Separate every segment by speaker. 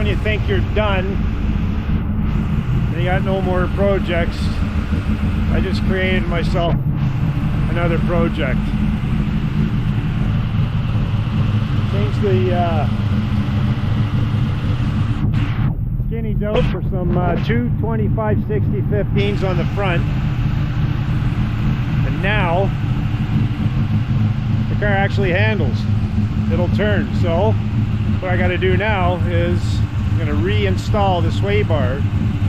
Speaker 1: you think you're done and you got no more projects, I just created myself another project. Changed the skinnies out for some two 25/60/15s on the front, and now the car actually handles. It'll turn. So what I got to do now is I'm going to reinstall the sway bar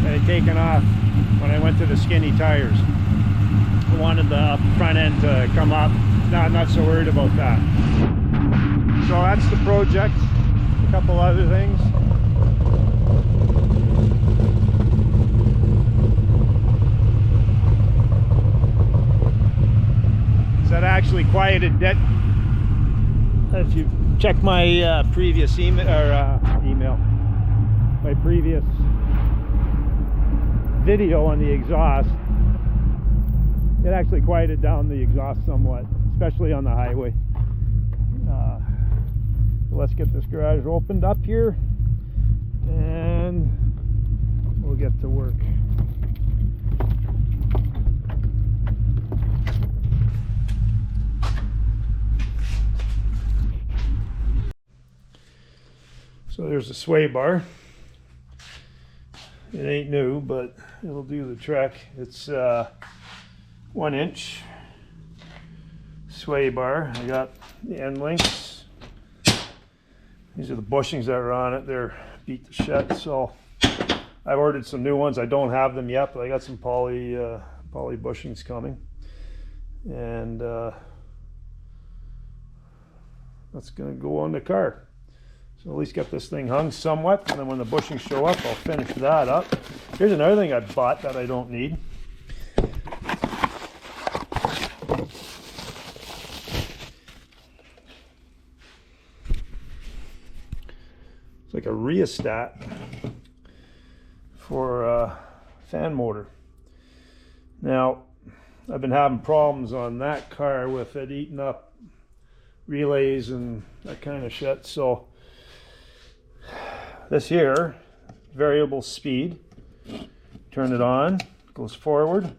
Speaker 1: that I'd taken off when I went to the skinny tires. I wanted the front end to come up. No, I'm not so worried about that. So that's the project. A couple other things. So that actually quieted dead. If you check my previous my previous video on the exhaust, it actually quieted down the exhaust somewhat, especially on the highway. So let's get this garage opened up here and we'll get to work. So there's the sway bar. It ain't new, but it'll do the trick. It's 1 inch sway bar. I got the end links. These are the bushings that are on it. They're beat to shit, so I've ordered some new ones. I don't have them yet, but I got some poly bushings coming, and that's gonna go on the car. So at least get this thing hung somewhat, and then when the bushings show up, I'll finish that up. Here's another thing I bought that I don't need. It's like a rheostat for a fan motor. Now, I've been having problems on that car with it eating up relays and that kind of shit. So this here, variable speed, turn it on, goes forward.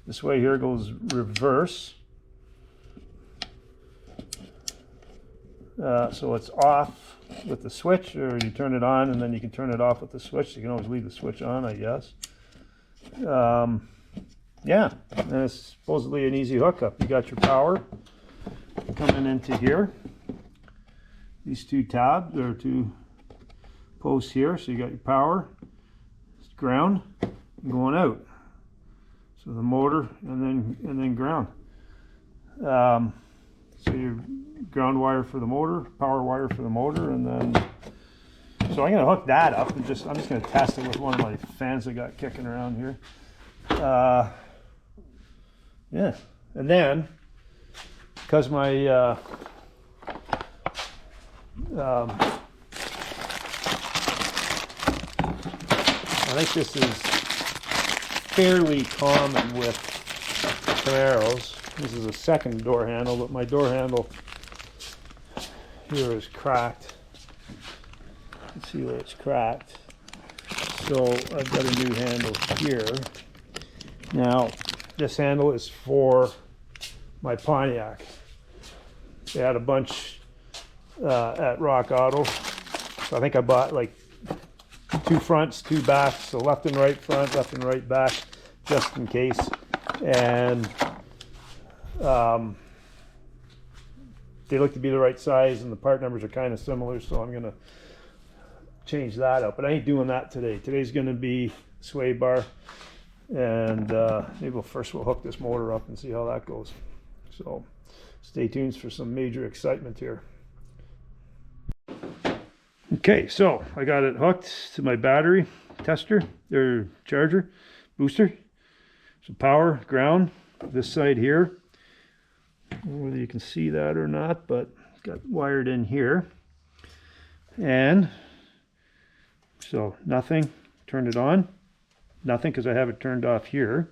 Speaker 1: This way here goes reverse. So it's off with the switch, or you turn it on and then you can turn it off with the switch. You can always leave the switch on, I guess. Yeah, and it's supposedly an easy hookup. You got your power coming into here. These two tabs, or two posts here, so you got your power, ground, and going out. So the motor and then ground. So your ground wire for the motor, power wire for the motor, and then so I'm going to hook that up and I'm just going to test it with one of my fans I got kicking around here. Yeah, and then because my I think this is fairly common with Camaros. This is a second door handle, but my door handle here is cracked. Let's see where it's cracked. So I've got a new handle here. Now, this handle is for my Pontiac. They had a bunch at Rock Auto. So I think I bought like 2 fronts, 2 backs, so left and right front, left and right back, just in case. And they look to be the right size, and the part numbers are kind of similar, so I'm gonna change that up. But I ain't doing that today. Today's gonna be sway bar, and maybe we'll hook this motor up and see how that goes. So stay tuned for some major excitement here. Okay, so I got it hooked to my battery tester, or charger, booster. So power, ground, this side here. Whether you can see that or not, but it's got wired in here. And so nothing, turned it on. Nothing because I have it turned off here.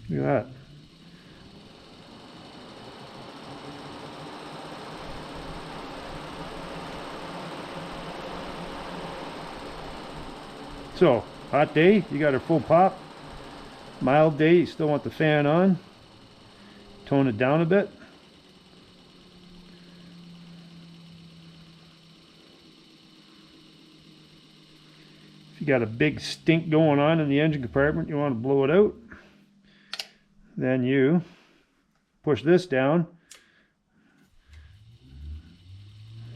Speaker 1: Look at that. So, hot day, you got her full pop. Mild day, you still want the fan on. Tone it down a bit. If you got a big stink going on in the engine compartment, you want to blow it out. Then you push this down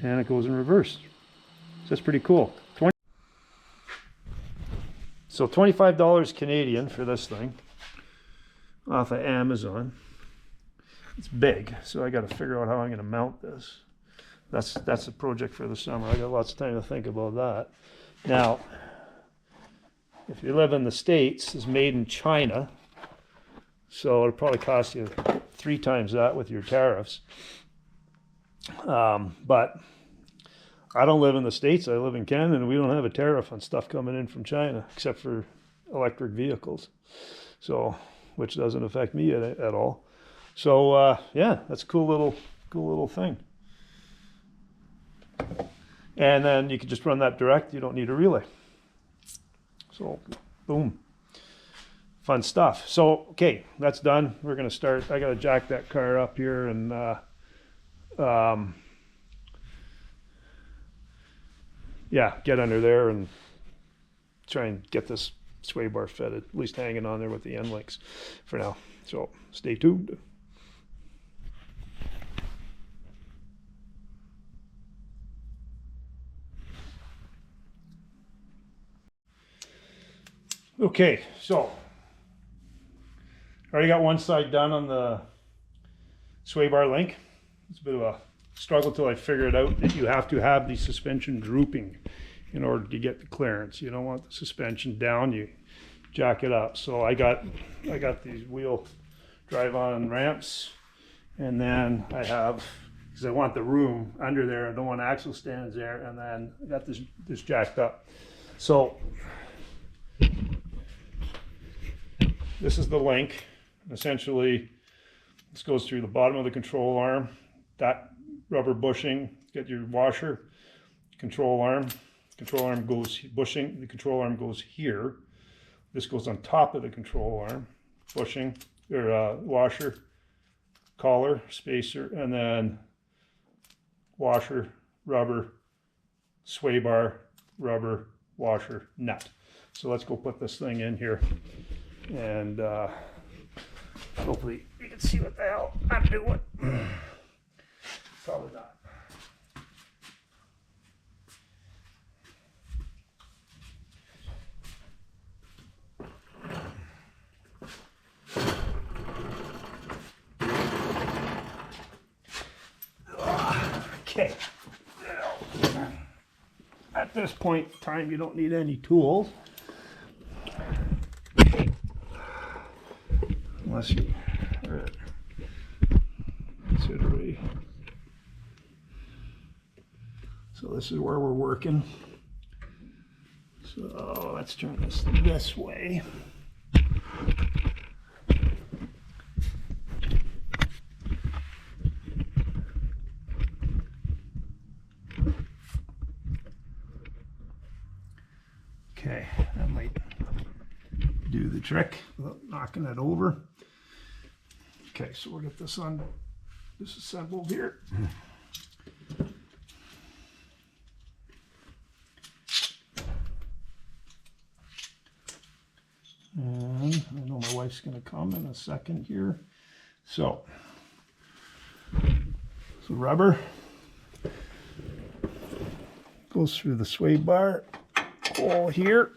Speaker 1: and it goes in reverse. So that's pretty cool. So $25 Canadian for this thing off of Amazon. It's big, so I got to figure out how I'm going to mount this. That's a project for the summer. I got lots of time to think about that. Now, if you live in the States, it's made in China, so it'll probably cost you 3 times that with your tariffs. But I don't live in the States, I live in Canada, and we don't have a tariff on stuff coming in from China, except for electric vehicles. So, which doesn't affect me at all. So, yeah, that's a cool little thing. And then you can just run that direct, you don't need a relay. So, boom. Fun stuff. So, okay, that's done. We're going to start. I got to jack that car up here and yeah, get under there and try and get this sway bar fitted, at least hanging on there with the end links for now. So stay tuned. Okay, so already got one side done on the sway bar link. It's a bit of a struggle till I figured out that you have to have the suspension drooping in order to get the clearance. You don't want the suspension down, you jack it up. So I got these wheel drive on ramps, and then I have, because I want the room under there, I don't want axle stands there, and then I got this jacked up. So this is the link. Essentially, this goes through the bottom of the control arm, that rubber bushing, get your washer, control arm goes bushing, the control arm goes here. This goes on top of the control arm, bushing, or washer, collar, spacer, and then washer, rubber, sway bar, rubber, washer, nut. So let's go put this thing in here, and hopefully you can see what the hell I'm doing. Probably not. Okay. At this point in time, you don't need any tools. Unless you are considering. So this is where we're working. So let's turn this way. Okay, that might do the trick without knocking it over. Okay, so we'll get this disassembled here. And I know my wife's going to come in a second here. So rubber goes through the sway bar hole here.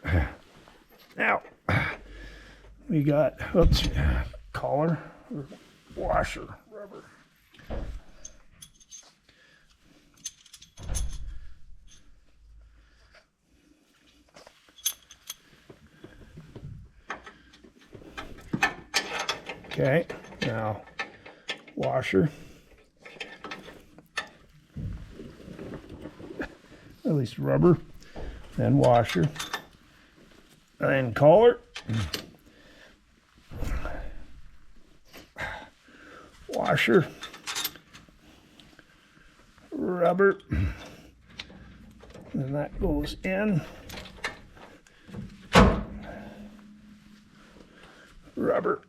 Speaker 1: Now we got collar or washer rubber. Okay, now washer. At least rubber, then washer, then collar. Washer, rubber, and that goes in, rubber.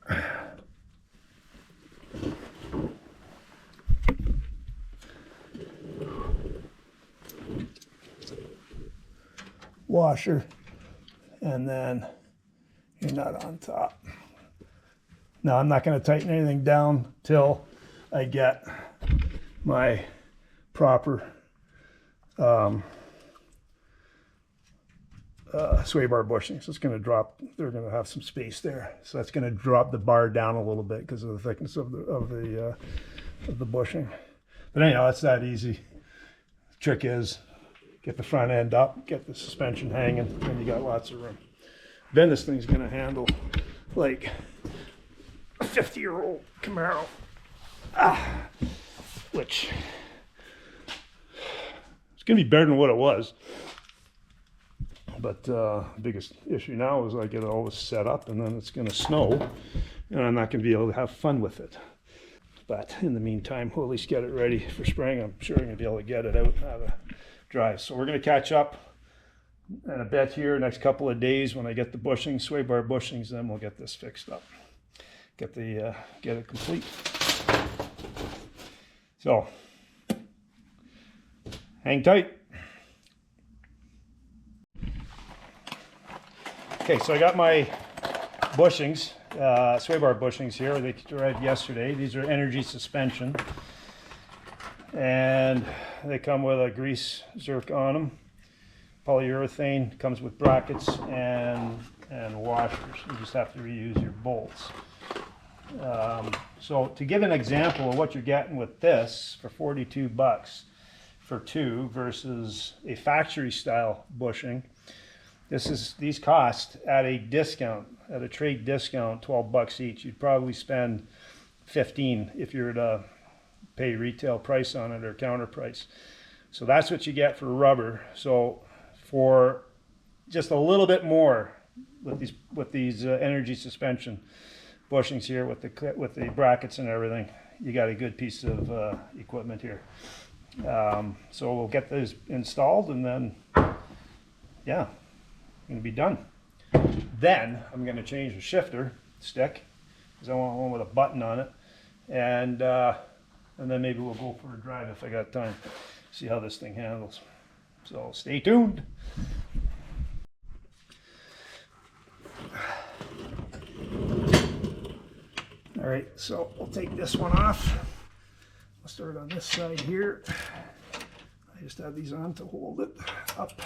Speaker 1: Washer, and then your nut on top. Now I'm not going to tighten anything down till I get my proper sway bar bushings. So it's going to drop, they're going to have some space there. So that's going to drop the bar down a little bit because of the thickness of the bushing. But anyhow, that's that easy. The trick is get the front end up, get the suspension hanging, and you got lots of room. Then this thing's going to handle like a 50-year-old Camaro, which it's going to be better than what it was. But the biggest issue now is I get all this set up, and then it's going to snow, and I'm not going to be able to have fun with it. But in the meantime, we'll at least get it ready for spring. I'm sure I'm going to be able to get it out and have it dry. So we're going to catch up in a bit here, next couple of days when I get the bushings, sway bar bushings, then we'll get this fixed up. Get it complete. So, hang tight. Okay, so I got my bushings, sway bar bushings here. They arrived yesterday. These are energy suspension, and they come with a grease zerk on them. Polyurethane, comes with brackets and washers. You just have to reuse your bolts. So to give an example of what you're getting with this for 42 bucks for two versus a factory style bushing, these cost at a discount, at a trade discount, 12 bucks each. You'd probably spend 15 if you were to pay retail price on it or counter price. So that's what you get for rubber. So for just a little bit more with these energy suspension bushings here with the brackets and everything, you got a good piece of equipment here. So we'll get those installed, and then yeah, going to be done. Then I'm going to change the shifter stick because I want one with a button on it, and then maybe we'll go for a drive if I got time. See how this thing handles. So stay tuned. All right, so we'll take this one off. I'll start on this side here. I just have these on to hold it up.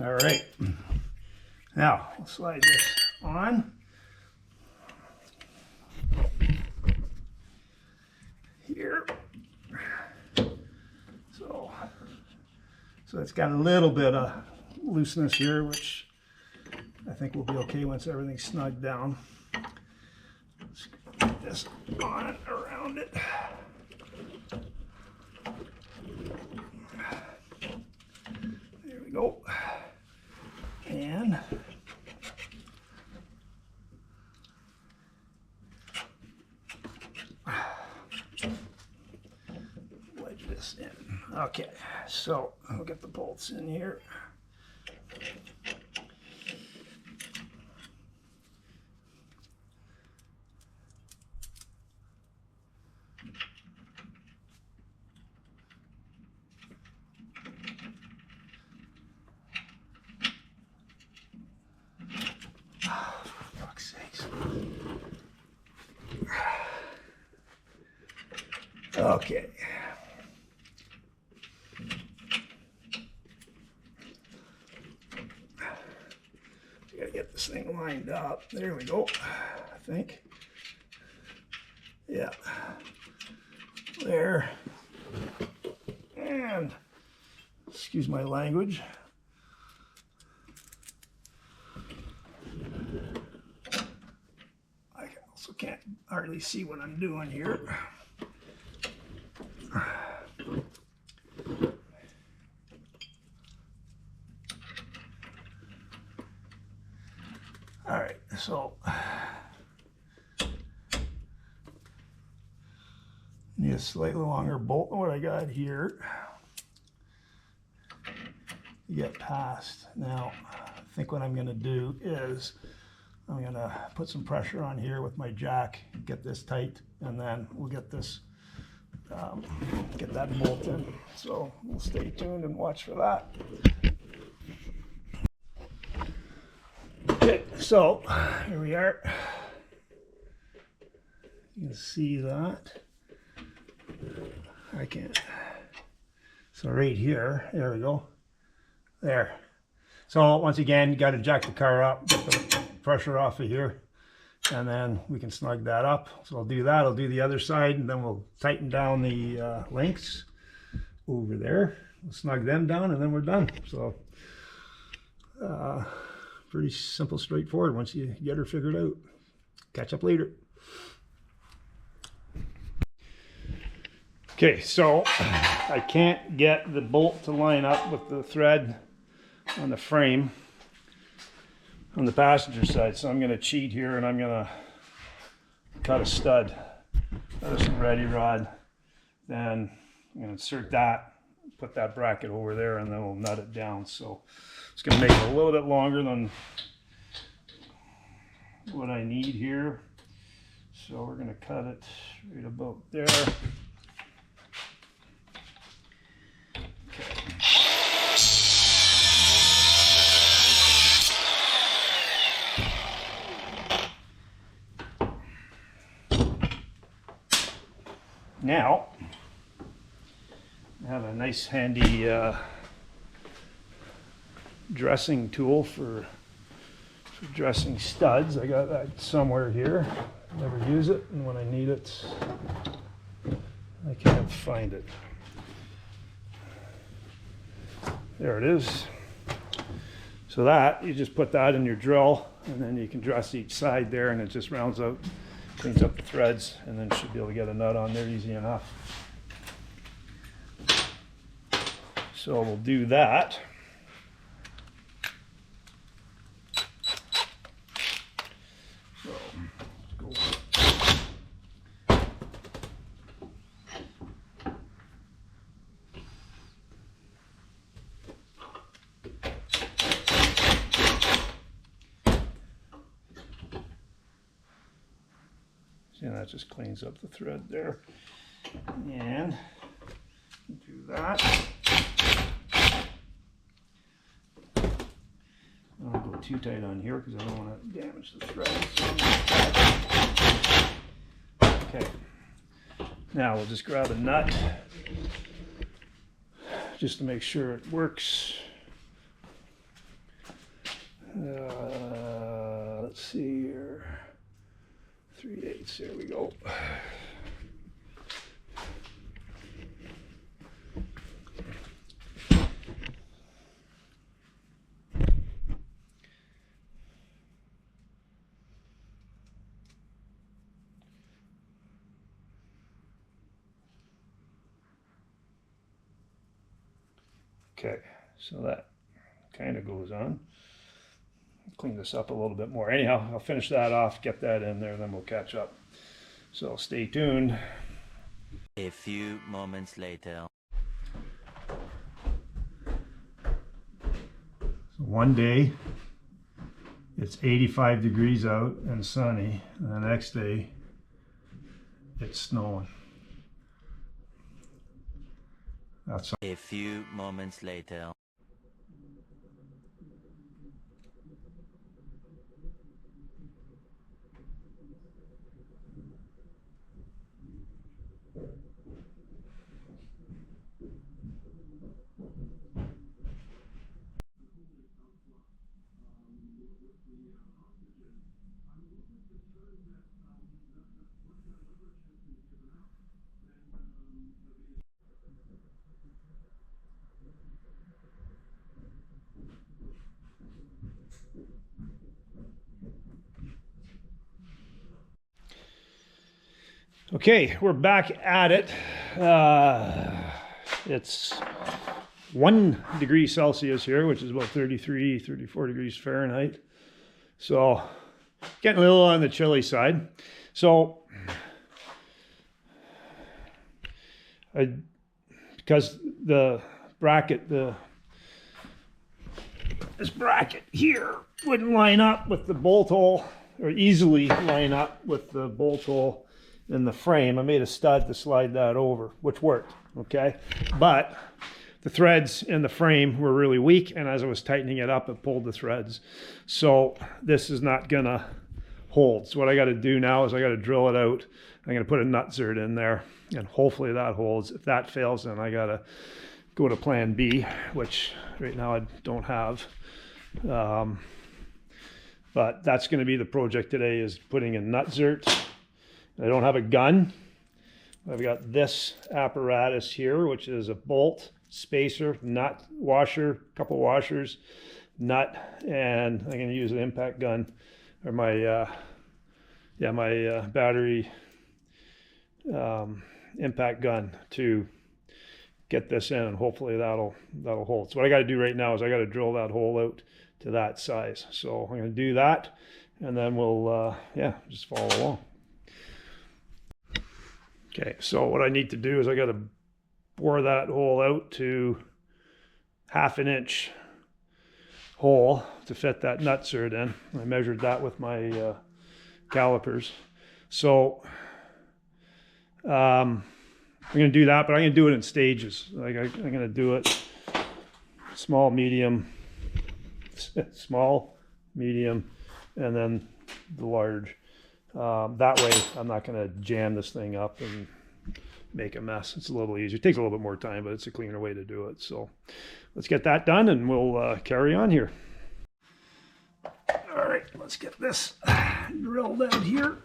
Speaker 1: All right, now we'll slide this on. Here. So it's got a little bit of looseness here, which I think will be okay once everything's snugged down. Let's get this on and around it. There we go. And wedge this in. Okay, so I'll get the bolts in here. Okay. So gotta get this thing lined up. There we go. I think. Yeah. There. And excuse my language. I also can't hardly see what I'm doing here. So need a slightly longer bolt than what I got here to get past. Now, I think what I'm going to do is I'm going to put some pressure on here with my jack, get this tight, and then we'll get this, get that bolt in. So we'll stay tuned and watch for that. Okay, so here we are. You can see that. I can't. So right here, there we go. There. So once again, you got to jack the car up, get the pressure off of here, and then we can snug that up. So I'll do that. I'll do the other side, and then we'll tighten down the links over there. We'll snug them down, and then we're done. So pretty simple, straightforward once you get her figured out. Catch up later. Okay, so I can't get the bolt to line up with the thread on the frame on the passenger side, so I'm going to cheat here and I'm going to cut a stud out of some ready rod. Then I'm going to insert that, put that bracket over there, and then we'll nut it down. So it's going to make it a little bit longer than what I need here. So we're going to cut it right about there. Now, I have a nice handy dressing tool for dressing studs. I got that somewhere here. Never use it, and when I need it, I can't find it. There it is. So that, you just put that in your drill, and then you can dress each side there, and it just rounds out, cleans up the threads, and then should be able to get a nut on there easy enough. So we'll do that. So let's go. See, that just cleans up the thread there. And do that. I don't go too tight on here because I don't want to damage the thread. Okay. Now we'll just grab a nut just to make sure it works. Let's see here. 3/8, there we go. Okay, so that kind of goes on. Clean this up a little bit more. Anyhow, I'll finish that off, get that in there, then we'll catch up. So stay tuned.
Speaker 2: A few moments later.
Speaker 1: So one day it's 85 degrees out and sunny, and the next day it's snowing. That's
Speaker 2: A few moments later.
Speaker 1: okay, we're back at it. It's 1 degree Celsius here, which is about 33, 34 degrees Fahrenheit. So getting a little on the chilly side. So because the bracket, this bracket here wouldn't line up with the bolt hole, or easily line up with the bolt hole in the frame. I made a stud to slide that over, which worked, okay? But the threads in the frame were really weak, and as I was tightening it up, it pulled the threads. So this is not gonna hold. So what I gotta do now is I gotta drill it out. I'm gonna put a nut zert in there, and hopefully that holds. If that fails, then I gotta go to plan B, which right now I don't have. But that's gonna be the project today, is putting a nut zert. I don't have a gun. I've got this apparatus here, which is a bolt, spacer, nut, washer, couple washers, nut, and I'm going to use an impact gun, or my battery impact gun to get this in, and hopefully that'll hold. So what I got to do right now is I got to drill that hole out to that size. So I'm going to do that, and then we'll just follow along. Okay, so what I need to do is I got to bore that hole out to 1/2 inch hole to fit that nut zert in. I measured that with my calipers. So I'm going to do that, but I'm going to do it in stages. Like I'm going to do it small, medium, and then the large. That way I'm not going to jam this thing up and make a mess. It's a little easier. It takes a little bit more time, but it's a cleaner way to do it. So let's get that done, and we'll carry on here. All right, let's get this drilled out here.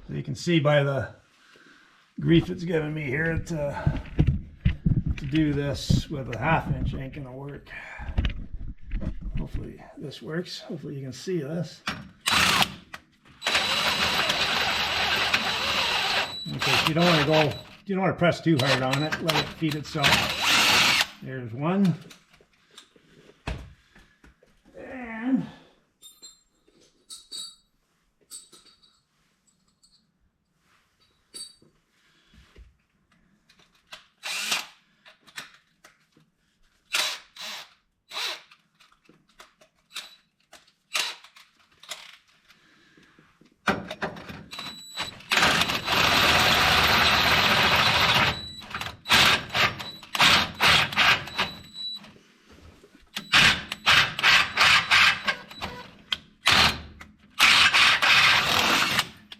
Speaker 1: You can see by the grief it's given me here to do this with a 1/2 inch ain't gonna work. Hopefully this works. Hopefully you can see this. Okay, so you don't want to press too hard on it. Let it feed itself. There's one. And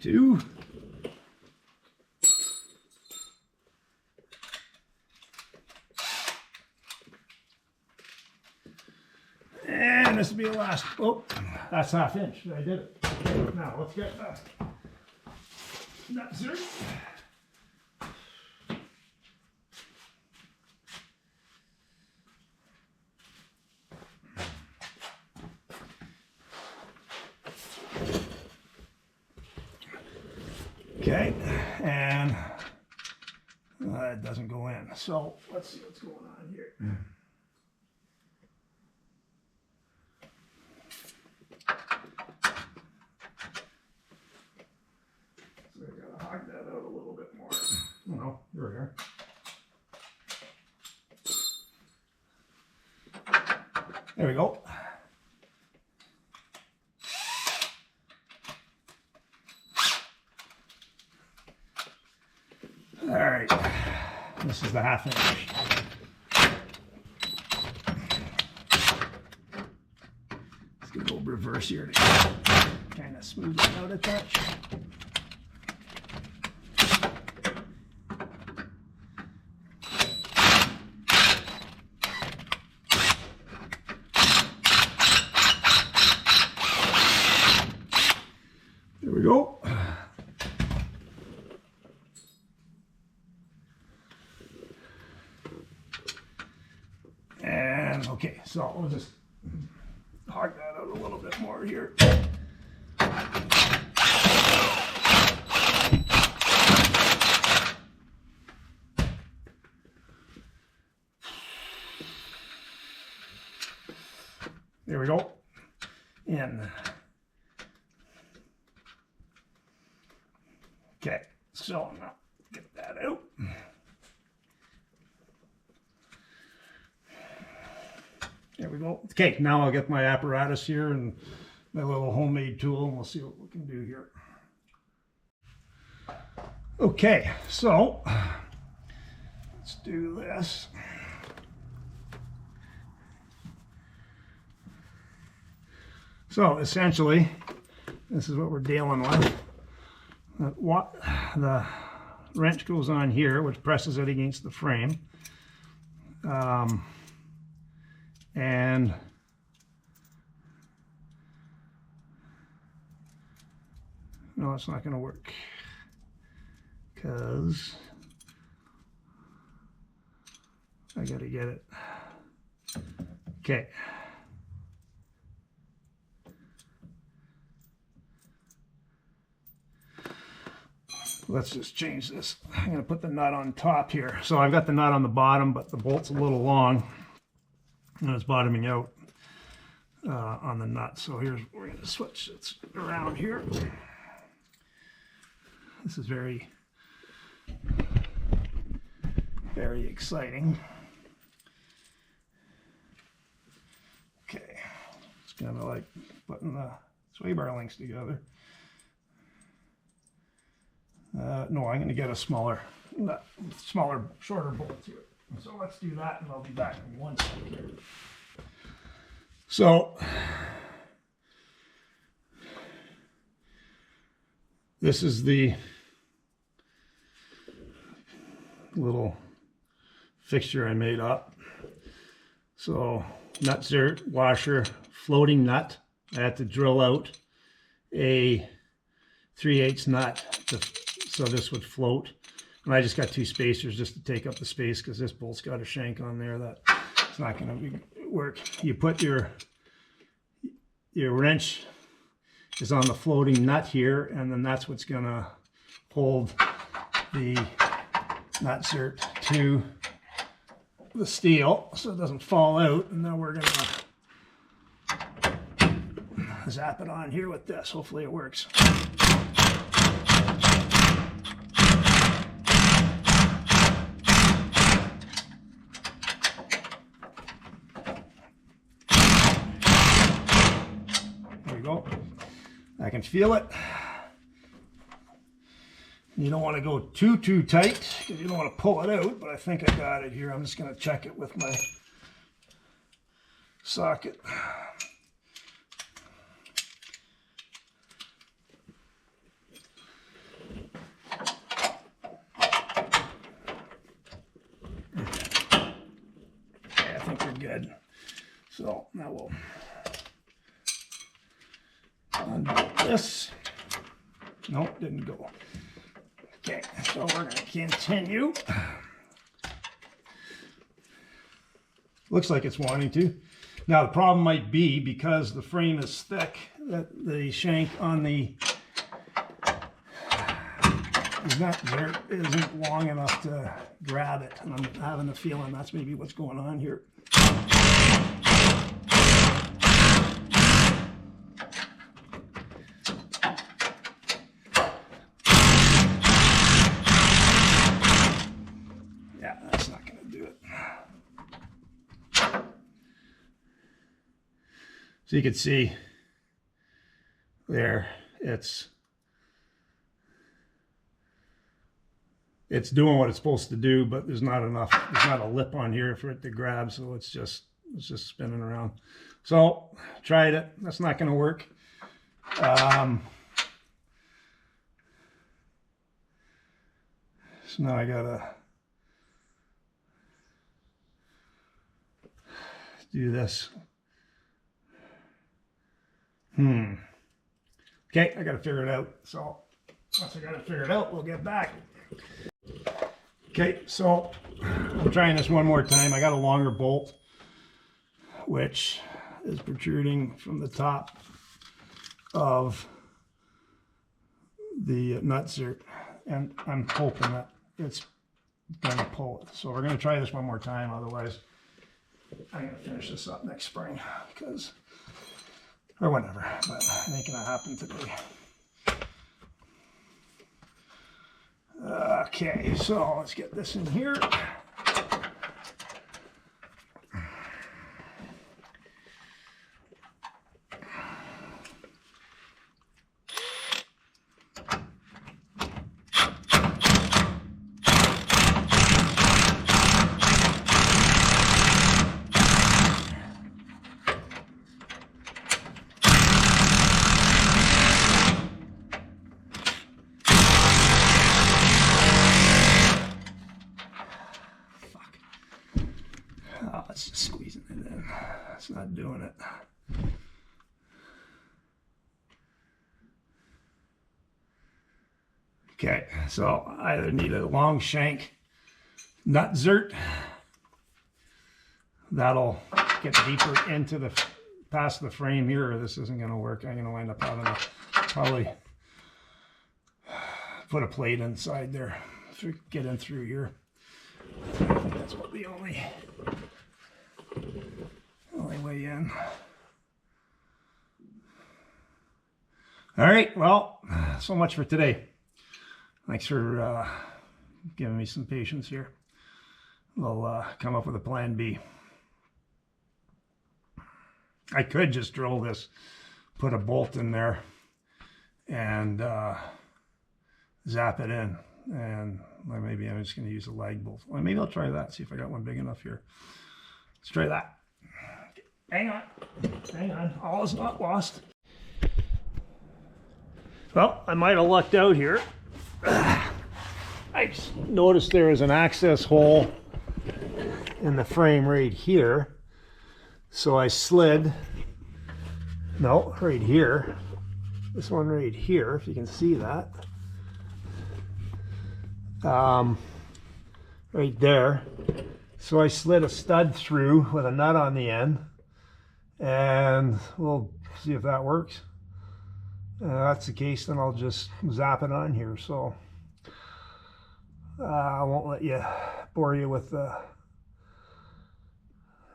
Speaker 1: two. And this will be the last. Oh, that's 1/2 inch. I did it. Okay, now let's get that nut zert. Okay, and it doesn't go in. So let's see what's going on here. So I gotta hog that out a little bit more. Oh no, here we are. There we go. All right, this is the 1/2 inch. Let's get a little reverse here to kind of smooth it out a touch. There we go. Okay, so we'll just hog that out a little bit more here. There we go. In. Okay, so now get that out. There we go. Okay, now I'll get my apparatus here and my little homemade tool, and we'll see what we can do here. Okay, so let's do this. So essentially, this is what we're dealing with. The wrench goes on here, which presses it against the frame. And no, it's not going to work because I got to get it. Okay. Let's just change this. I'm going to put the nut on top here. So I've got the nut on the bottom, but the bolt's a little long and it's bottoming out on the nut. So here's, we're going to switch it around here. This is very, very exciting. Okay, it's kind of like putting the sway bar links together. No, I'm going to get a smaller, shorter bolt here. So let's do that, and I'll be back in 1 second here. So this is the little fixture I made up. So nut zert, washer, floating nut. I had to drill out a 3/8 nut so this would float. And I just got 2 spacers just to take up the space because this bolt's got a shank on there that it's not going to work. You put your wrench is on the floating nut here, and then that's what's going to hold the nut zert to the steel so it doesn't fall out. And then we're going to zap it on here with this. Hopefully it works. I can feel it. You don't want to go too tight because you don't want to pull it out, but I think I got it here. I'm just going to check it with my socket. Okay, I think we're good. So now we'll undo this. Nope, didn't go. Okay, so we're going to continue. Looks like it's wanting to. Now the problem might be because the frame is thick that the shank on the nut there isn't long enough to grab it. And I'm having a feeling that's maybe what's going on here. So you can see there, it's doing what it's supposed to do, but there's not enough, there's not a lip on here for it to grab, so it's just spinning around. So tried it, that's not going to work. So now I gotta do this. Okay, I gotta figure it out. So once I got it figured out, we'll get back. Okay, so I'm trying this one more time. I got a longer bolt. which is protruding from the top of the nut-zert, and I'm hoping that it's going to pull it. So we're going to try this one more time, otherwise I'm going to finish this up next spring, because, or whenever, but it ain't going to happen today. Okay, so let's get this in here. Oh, it's just squeezing it in. It's not doing it. Okay, so I either need a long shank nut-zert that'll get deeper into the past the frame here, or this isn't going to work. I'm going to wind up having to probably put a plate inside there to get in through here. I think that's what the only way in. All right, well, so much for today. Thanks for giving me some patience here. We'll come up with a plan B. I could just drill this, put a bolt in there, and zap it in. And maybe I'm just going to use a lag bolt. Well, maybe I'll try that, see if I got one big enough here. Let's try that. Hang on, all is not lost. Well, I might have lucked out here. I just noticed there is an access hole in the frame right here. So I slid, no, right here. This one right here, if you can see that. Right there. So I slid a stud through with a nut on the end, and we'll see if that works. If that's the case, then I'll just zap it on here. So I won't let you bore you with the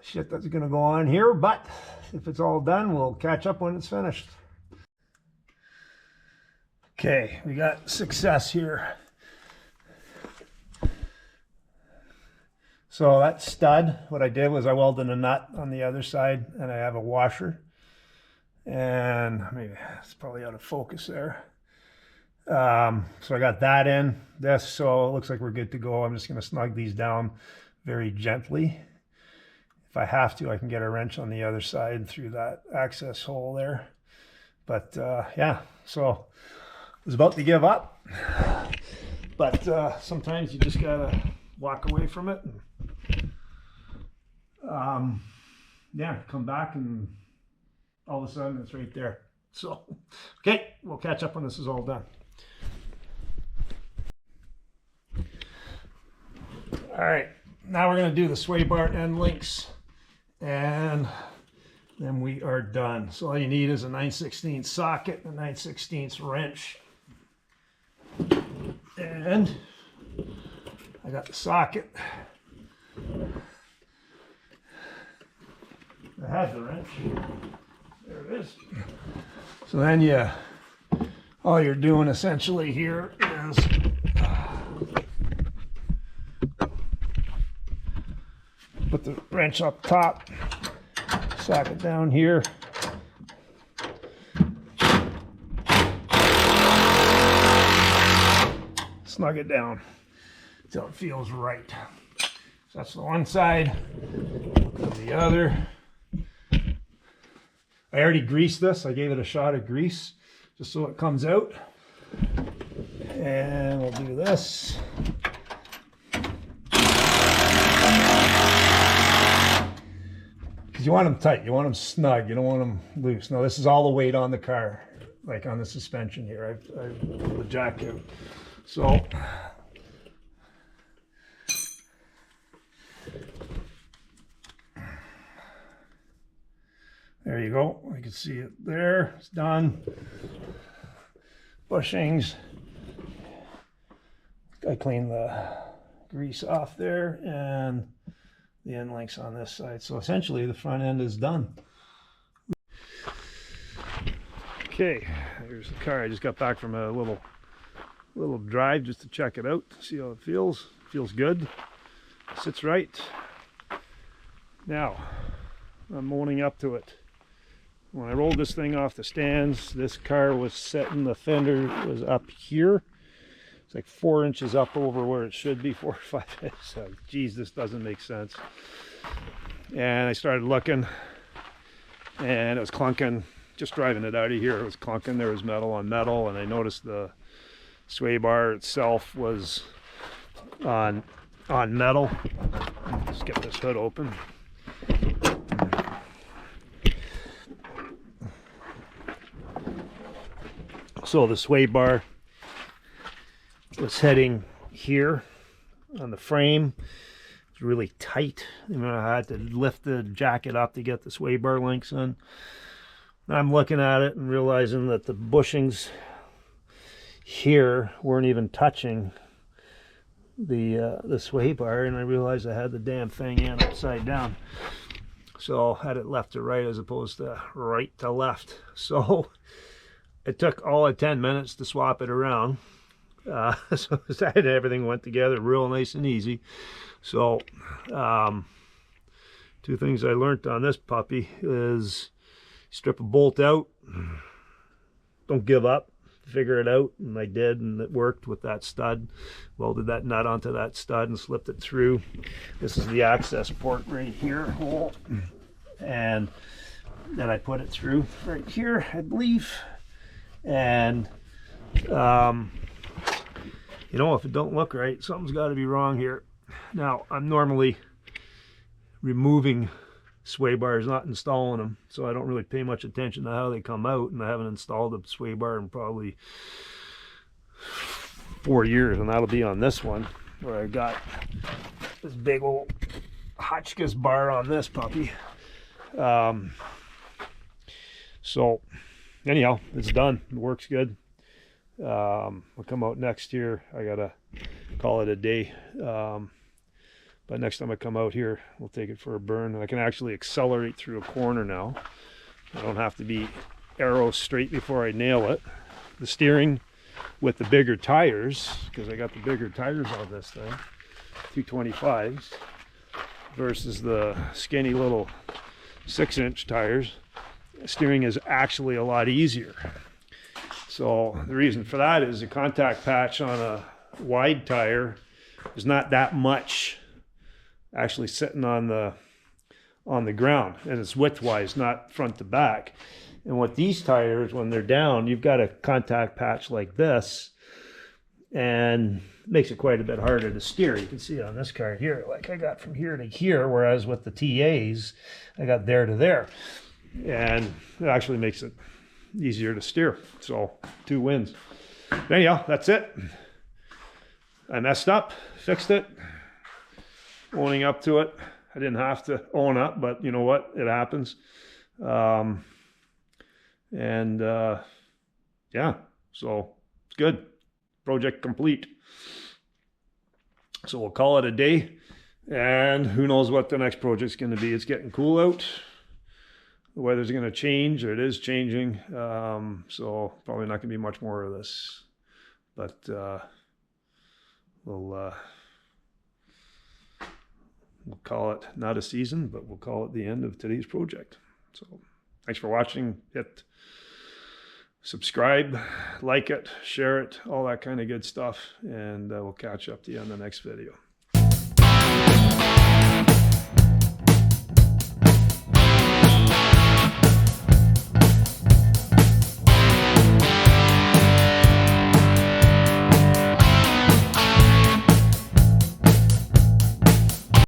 Speaker 1: shit that's going to go on here, but if it's all done, we'll catch up when it's finished. Okay, we got success here. So that stud, what I did was I welded a nut on the other side, and I have a washer. And maybe it's probably out of focus there. So I got that in this, so it looks like we're good to go. I'm just going to snug these down very gently. If I have to, I can get a wrench on the other side through that access hole there. But yeah, so I was about to give up. But sometimes you just got to walk away from it. And, yeah, come back and all of a sudden it's right there. So, okay, we'll catch up when this is all done. All right, now we're going to do the sway bar end links, and then we are done. So all you need is a 9/16 socket, a 9/16 wrench, and I got the socket. I had the wrench. There it is. So then all you're doing essentially here is put the wrench up top, socket down here, snug it down until it feels right. So that's the one side. Look at the other. I already greased this. I gave it a shot of grease just so it comes out. And we'll do this. Because you want them tight. You want them snug. You don't want them loose. Now this is all the weight on the car, like on the suspension here. I've pulled the jack out. So There you go. You can see it there. It's done. Bushings. I cleaned the grease off there and the end links on this side. So essentially the front end is done. Okay, here's the car. I just got back from a little drive just to check it out, see how it feels. Feels good. Sits right. Now, I'm owning up to it. When I rolled this thing off the stands, this car was sitting, the fender was up here. It's like 4 inches up over where it should be, 4 or 5 inches. So, geez, this doesn't make sense. And I started looking, and it was clunking. Just driving it out of here, it was clunking. There was metal on metal, and I noticed the sway bar itself was on metal. Let's get this hood open. So the sway bar was heading here on the frame. It's really tight. I had to lift the jacket up to get the sway bar links in. I'm looking at it and realizing that the bushings here weren't even touching the sway bar, and I realized I had the damn thing in upside down. So I had it left to right as opposed to right to left. So it took all of 10 minutes to swap it around. So everything went together real nice and easy. So two things I learned on this puppy is strip a bolt out, don't give up, figure it out, and I did, and it worked with that stud. Welded that nut onto that stud and slipped it through. This is the access port right here, hole, and then I put it through right here, I believe. And you know, if it don't look right, something's got to be wrong here. Now, I'm normally removing sway bars, not installing them, so I don't really pay much attention to how they come out, and I haven't installed a sway bar in probably 4 years, and that'll be on this one, where I got this big old Hotchkiss bar on this puppy. So anyhow, it's done. It works good. I'll come out next year. I gotta call it a day. But next time I come out here, we'll take it for a burn. And I can actually accelerate through a corner now. I don't have to be arrow straight before I nail it. The steering with the bigger tires, because I got the bigger tires on this thing, 225s, versus the skinny little 6-inch tires, steering is actually a lot easier. So the reason for that is the contact patch on a wide tire is not that much actually sitting on the ground, and it's width-wise, not front to back. And with these tires, when they're down, you've got a contact patch like this, and it makes it quite a bit harder to steer. You can see it on this car here, like I got from here to here, whereas with the TAs, I got there to there. And it actually makes it easier to steer. So 2 wins. Anyhow, that's it. I messed up, fixed it, owning up to it. I didn't have to own up, but you know what? It happens. Yeah, so it's good. Project complete. So we'll call it a day, and who knows what the next project's going to be. It's getting cool out. The weather's going to change, or it is changing. So probably not going to be much more of this, but we'll call it not a season, but we'll call it the end of today's project. So thanks for watching. Hit subscribe, like it, share it, all that kind of good stuff, and we'll catch up to you on the next video.